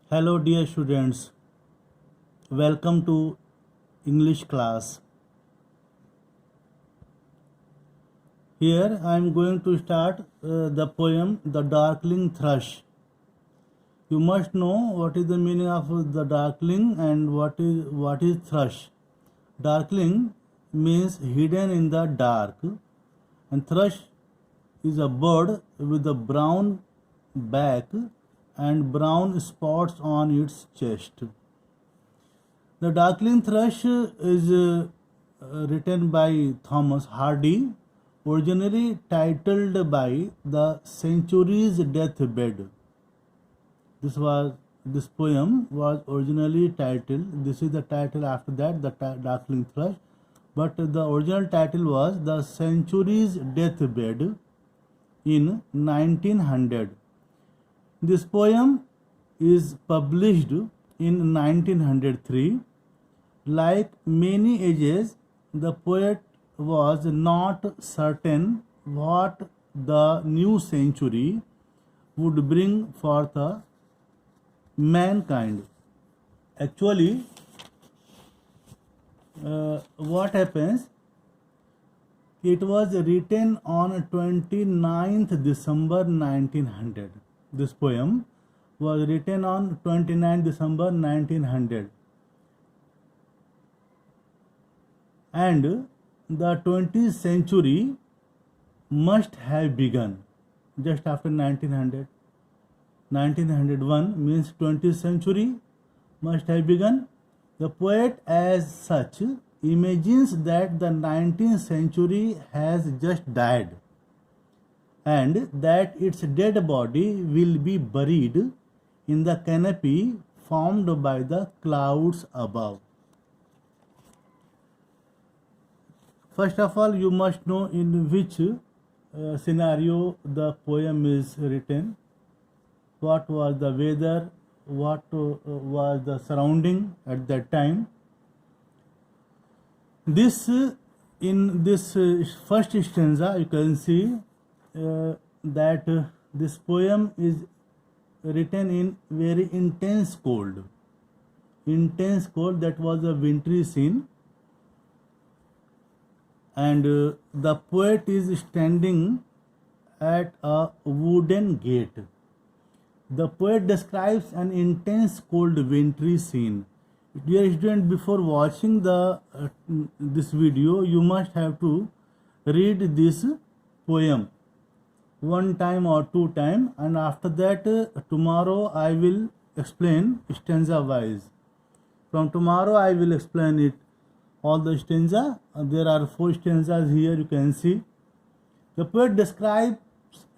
Hello, dear students. Welcome to English class. Here I am going to start the poem The Darkling Thrush. You must know what is the meaning of the darkling and what is thrush. Darkling means hidden in the dark, and thrush is a bird with a brown back and brown spots on its chest. The Darkling Thrush is written by Thomas Hardy, originally titled by The Century's Deathbed. This poem was originally titled. This is the title after that, the Darkling Thrush. But the original title was The Century's Deathbed in 1900. This poem is published in 1903. Like many ages, the poet was not certain what the new century would bring forth mankind. Actually, what happens? It was written on 29th December 1900. This poem was written on 29th December 1900. And the 20th century must have begun just after 1900. 1901 means 20th century must have begun. The poet, as such, imagines that the 19th century has just died and that its dead body will be buried in the canopy formed by the clouds above. First of all, you must know in which scenario the poem is written, what was the weather, what was the surrounding at that time. In this first stanza, you can see that this poem is written in very intense cold. Intense cold, that was a wintry scene. And the poet is standing at a wooden gate. The poet describes an intense cold wintry scene. Dear student, before watching this video, you must have to read this poem one time or two times, and after that tomorrow I will explain stanza wise. From tomorrow I will explain it all the stanza. There are 4 stanzas here, you can see. The poet describes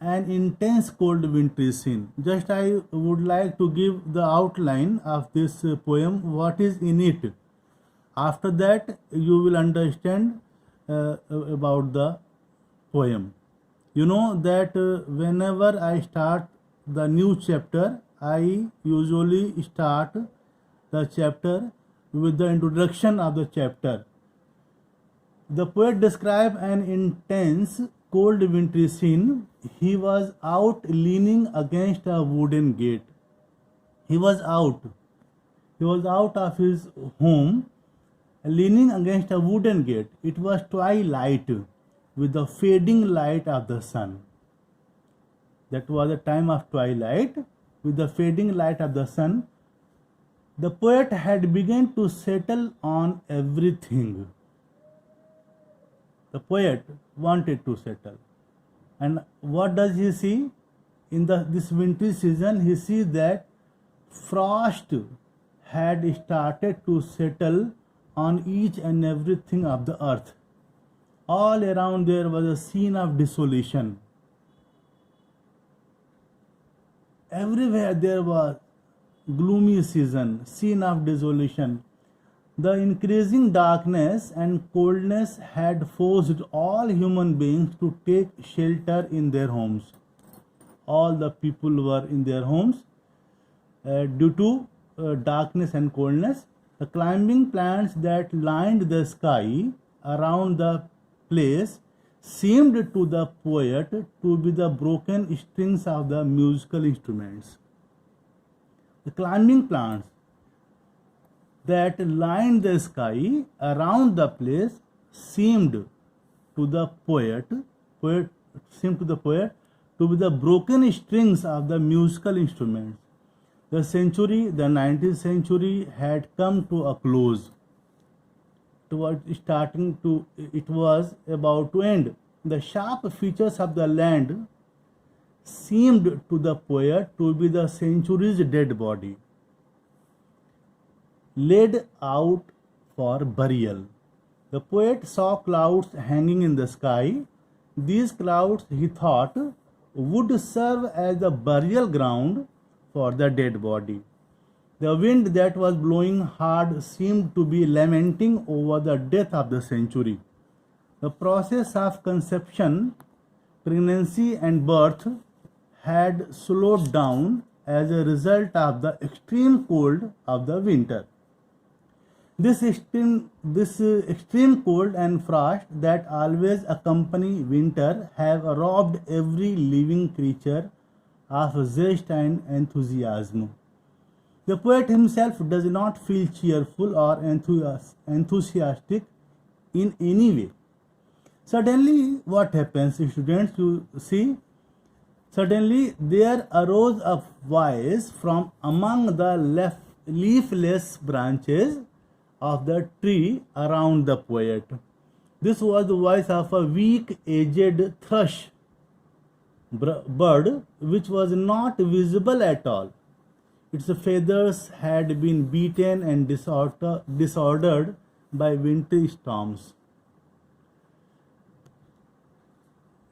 an intense cold wintry scene. Just I would like to give the outline of this poem, what is in it. After that you will understand about the poem. You know that whenever I start the new chapter, I usually start the chapter with the introduction of the chapter. The poet described an intense cold wintry scene. He was out leaning against a wooden gate. He was out of his home leaning against a wooden gate. It was twilight with the fading light of the sun. That was the time of twilight with the fading light of the sun. The poet had begun to settle on everything. The poet wanted to settle. And what does he see? In this wintry season, he sees that frost had started to settle on each and everything of the earth. All around there was a scene of desolation. Everywhere there was gloomy season, scene of desolation. The increasing darkness and coldness had forced all human beings to take shelter in their homes. All the people were in their homes due to darkness and coldness. The climbing plants that lined the sky around the place seemed to the poet to be the broken strings of the musical instruments. The climbing plants that lined the sky around the place seemed to the poet to be the broken strings of the musical instruments. The 19th century, had come to a close. It was about to end. The sharp features of the land seemed to the poet to be the century's dead body, laid out for burial. The poet saw clouds hanging in the sky. These clouds, he thought, would serve as the burial ground for the dead body. The wind that was blowing hard seemed to be lamenting over the death of the century. The process of conception, pregnancy, and birth had slowed down as a result of the extreme cold of the winter. This extreme cold and frost that always accompany winter have robbed every living creature of zest and enthusiasm. The poet himself does not feel cheerful or enthusiastic in any way. Suddenly, what happens, students? You see, suddenly there arose a voice from among the leafless branches of the tree around the poet. This was the voice of a weak, aged thrush bird which was not visible at all. Its feathers had been beaten and disordered by wintry storms.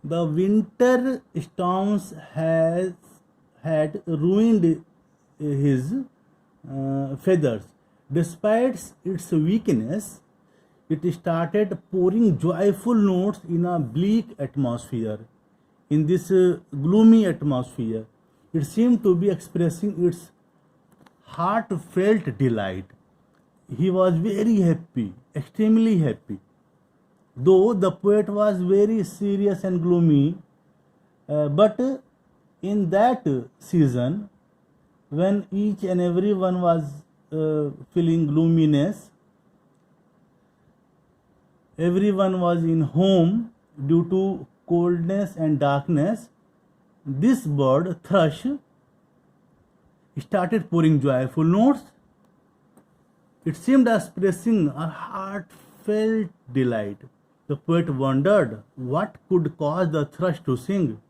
The winter storms had ruined his feathers. Despite its weakness, it started pouring joyful notes in a bleak atmosphere. In this gloomy atmosphere, it seemed to be expressing its heartfelt delight. He was very happy, extremely happy. Though the poet was very serious and gloomy, but in that season, when each and every one was feeling gloominess, everyone was in home due to coldness and darkness, this bird, thrush, started pouring joyful notes. It seemed expressing a heartfelt delight. The poet wondered what could cause the thrush to sing.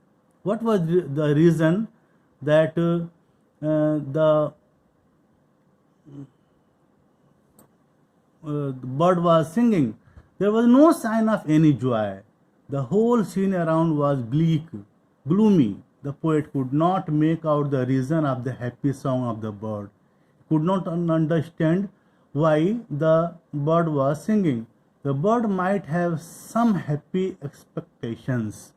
What was the reason that the bird was singing? There was no sign of any joy. The whole scene around was bleak, gloomy. The poet could not make out the reason of the happy song of the bird. He could not understand why the bird was singing. The bird might have some happy expectations,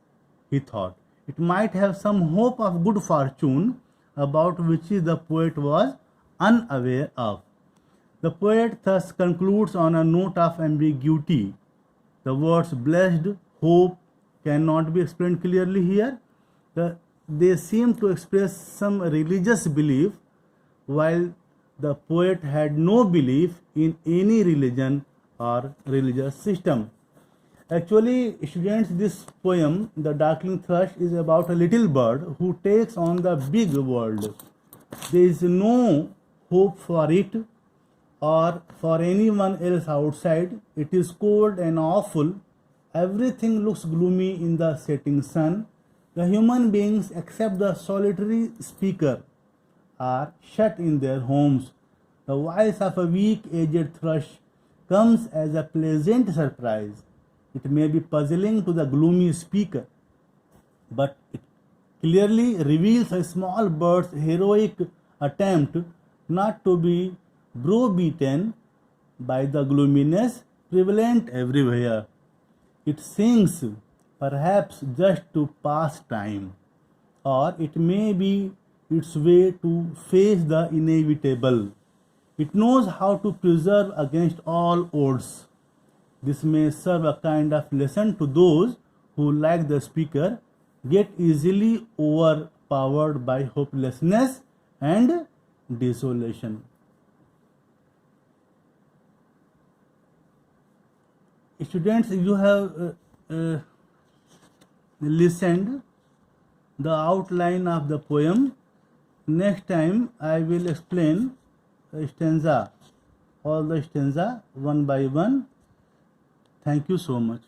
he thought. It might have some hope of good fortune about which the poet was unaware of. The poet thus concludes on a note of ambiguity. The words blessed, hope cannot be explained clearly here. They seem to express some religious belief, while the poet had no belief in any religion or religious system. Actually, students, this poem, The Darkling Thrush, is about a little bird who takes on the big world. There is no hope for it or for anyone else outside. It is cold and awful. Everything looks gloomy in the setting sun. The human beings, except the solitary speaker, are shut in their homes. The voice of a weak, aged thrush comes as a pleasant surprise. It may be puzzling to the gloomy speaker, but it clearly reveals a small bird's heroic attempt not to be browbeaten by the gloominess prevalent everywhere. It sings, perhaps just to pass time, or it may be its way to face the inevitable. It knows how to preserve against all odds. This may serve a kind of lesson to those who, like the speaker, get easily overpowered by hopelessness and desolation. Students, you have listened the outline of the poem. Next time I will explain stanza, all the stanza one by one. Thank you so much.